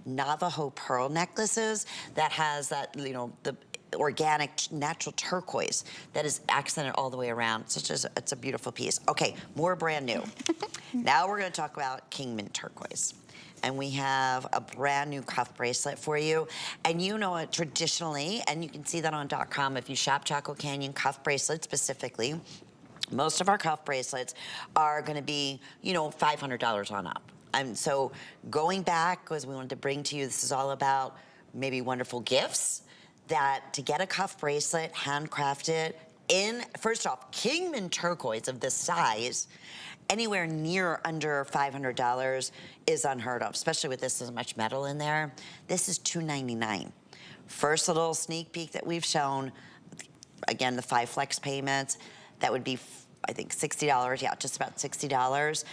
Navajo pearl necklaces that has that, the organic natural turquoise that is accented all the way around. It's a beautiful piece. Okay, more brand new. Now we're going to talk about Kingman Turquoise. And we have a brand new cuff bracelet for you. And you know it traditionally, and you can see that on .com if you shop Chaco Canyon cuff bracelets specifically. Most of our cuff bracelets are going to be, $500 on up. And so going back, because we wanted to bring to you, this is all about maybe wonderful gifts, that to get a cuff bracelet handcrafted in, first off, Kingman Turquoise of this size, anywhere near under $500 is unheard of, especially with this much metal in there. This is $299. First little sneak peek that we've shown, again, the 5 flex payments, that would be, I think, $60, yeah, just about $60.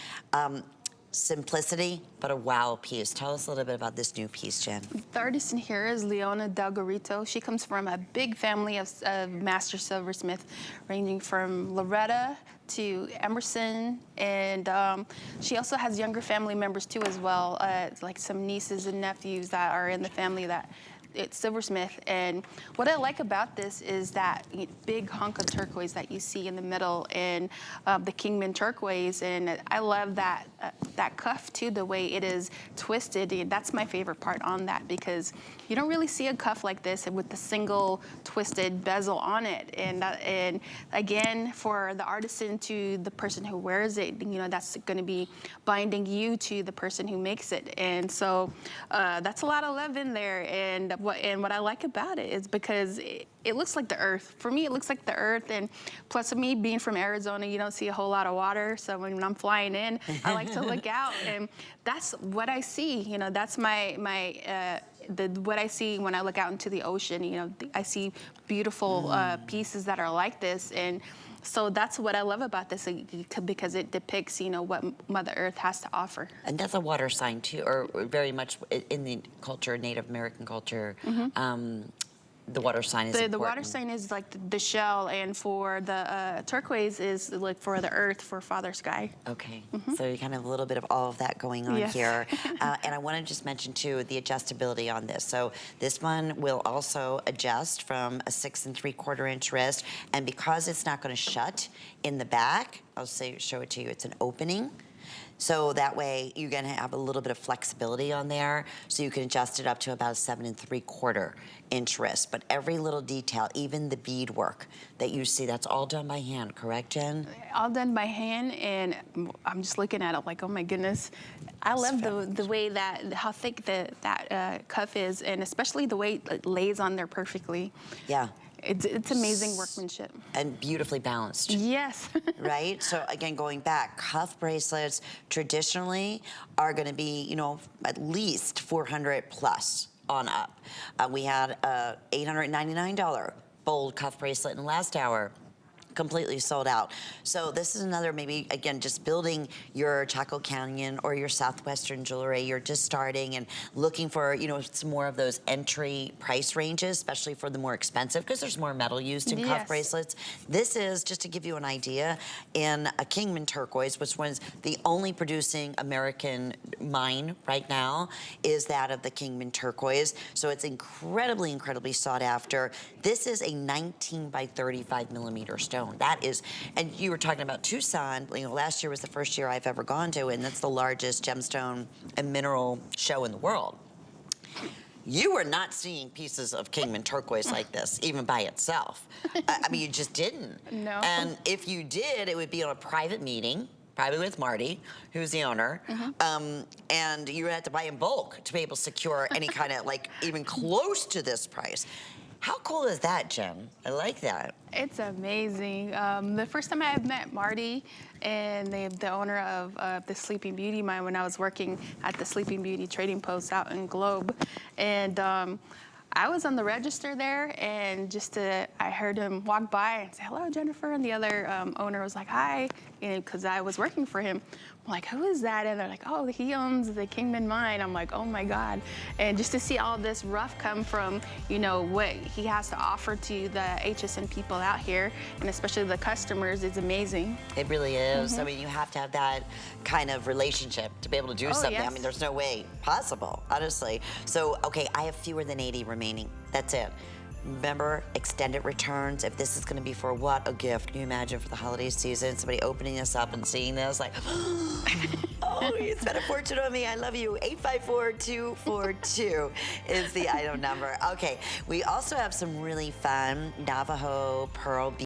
Simplicity, but a wow piece. Tell us a little bit about this new piece, Jen. The artist in here is Leona Delgarito. She comes from a big family of master silversmith, ranging from Loretta to Emerson, and she also has younger family members too as well, like some nieces and nephews that are in the family that it's silversmith. And what I like about this is that big hunk of turquoise that you see in the middle, and the Kingman Turquoise, and I love that that cuff too, the way it is twisted. That's my favorite part on that, because you don't really see a cuff like this with the single twisted bezel on it. And again, for the artisan to the person who wears it, that's going to be binding you to the person who makes it. And so that's a lot of love in there. And what I like about it is because it looks like the earth. For me, it looks like the earth, and plus me being from Arizona, you don't see a whole lot of water, so when I'm flying in, I like to look out, and that's what I see. That's what I see when I look out into the ocean. I see beautiful pieces that are like this, and so that's what I love about this, because it depicts, what Mother Earth has to offer. And that's a water sign too, or very much in the culture, Native American culture. The water sign is important. The water sign is like the shell, and for the turquoise is like for the earth, for Father Sky. Okay, so you kind of a little bit of all of that going on here. And I want to just mention too the adjustability on this. So this one will also adjust from a 6 3/4 inch wrist, and because it's not going to shut in the back, I'll show it to you. It's an opening. So that way you're going to have a little bit of flexibility on there, so you can adjust it up to about a 7 3/4 inch wrist. But every little detail, even the bead work that you see, that's all done by hand, correct, Jen? All done by hand, and I'm just looking at it like, oh my goodness. I love the way how thick that cuff is, and especially the way it lays on there perfectly. Yeah. It's amazing workmanship. And beautifully balanced. Yes. Right? So again, going back, cuff bracelets traditionally are going to be, at least 400 plus on up. We had a $899 bold cuff bracelet in the last hour. Completely sold out. So this is another, maybe again, just building your Chaco Canyon or your Southwestern jewelry. You're just starting and looking for, some more of those entry price ranges, especially for the more expensive, because there's more metal used in cuff bracelets. This is, just to give you an idea, in a Kingman Turquoise, which was the only producing American mine right now, is that of the Kingman Turquoise. So it's incredibly, incredibly sought after. This is a 19 by 35 millimeter stone. That is, and you were talking about Tucson. Last year was the first year I've ever gone to, and that's the largest gemstone and mineral show in the world. You were not seeing pieces of Kingman Turquoise like this, even by itself. I mean, you just didn't. No. And if you did, it would be on a private meeting, probably with Marty, who's the owner, and you would have to buy in bulk to be able to secure any kind of, even close to this price. How cool is that, Jen? I like that. It's amazing. The first time I had met Marty and the owner of the Sleeping Beauty mine, when I was working at the Sleeping Beauty trading post out in Globe, and I was on the register there, and I heard him walk by and say, "Hello, Jennifer," and the other owner was like, "Hi," because I was working for him. I'm like, who is that? And they're like, oh, he owns the Kingman mine. I'm like, oh my God. And just to see all this rough come from, you know, what he has to offer to the HSN people out here, and especially the customers, is amazing. It really is. I mean, you have to have that kind of relationship to be able to do something. I yes. mean, there's no way possible, honestly. So, okay, I have fewer than 80 remaining. That's it. Remember, extended returns. If this is going to be for what? A gift. Can you imagine for the holiday season, somebody opening this up and seeing this like, oh, you spent a fortune on me. I love you. 854-242 is the item number. Okay, we also have some really fun Navajo pearl